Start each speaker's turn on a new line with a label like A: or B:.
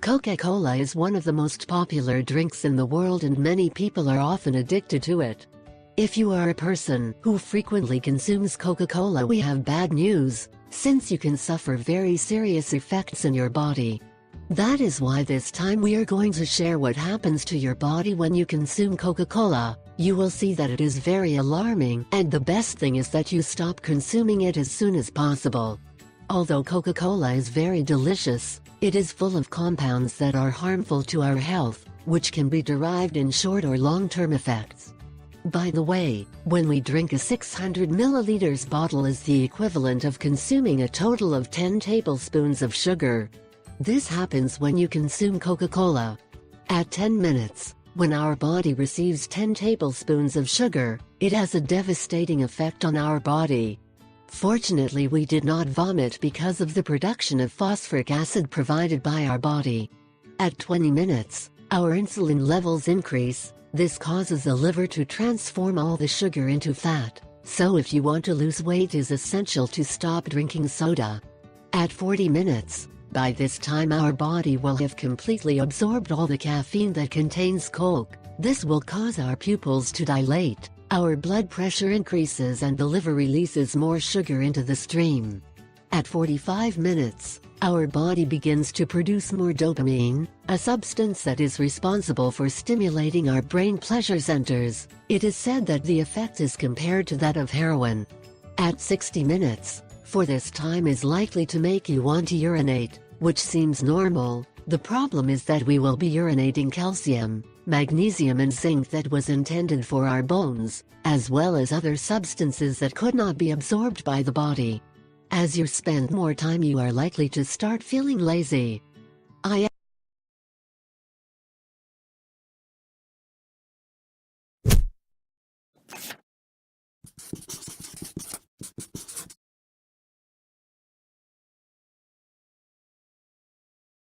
A: Coca-Cola is one of the most popular drinks in the world and many people are often addicted to it. If you are a person who frequently consumes Coca-Cola, we have bad news, since you can suffer very serious effects in your body. That is why this time we are going to share what happens to your body when you consume Coca-Cola. You will see that it is very alarming, and the best thing is that you stop consuming it as soon as possible. Although Coca-Cola is very delicious, it is full of compounds that are harmful to our health, which can be derived in short or long-term effects. By the way, when we drink a 600 milliliters bottle is the equivalent of consuming a total of 10 tablespoons of sugar. This happens when you consume Coca-Cola. At 10 minutes, when our body receives 10 tablespoons of sugar, it has a devastating effect on our body. Fortunately, we did not vomit because of the production of phosphoric acid provided by our body. At 20 minutes, our insulin levels increase. This causes the liver to transform all the sugar into fat. So if you want to lose weight, it is essential to stop drinking soda. At 40 minutes, by this time our body will have completely absorbed all the caffeine that contains Coke. This will cause our pupils to dilate, our blood pressure increases and the liver releases more sugar into the stream. At 45 minutes, our body begins to produce more dopamine, a substance that is responsible for stimulating our brain pleasure centers. It is said that the effect is compared to that of heroin. At 60 minutes, for this time is likely to make you want to urinate, which seems normal. The problem is that we will be urinating calcium, magnesium and zinc that was intended for our bones, as well as other substances that could not be absorbed by the body. As you spend more time, you are likely to start feeling lazy. I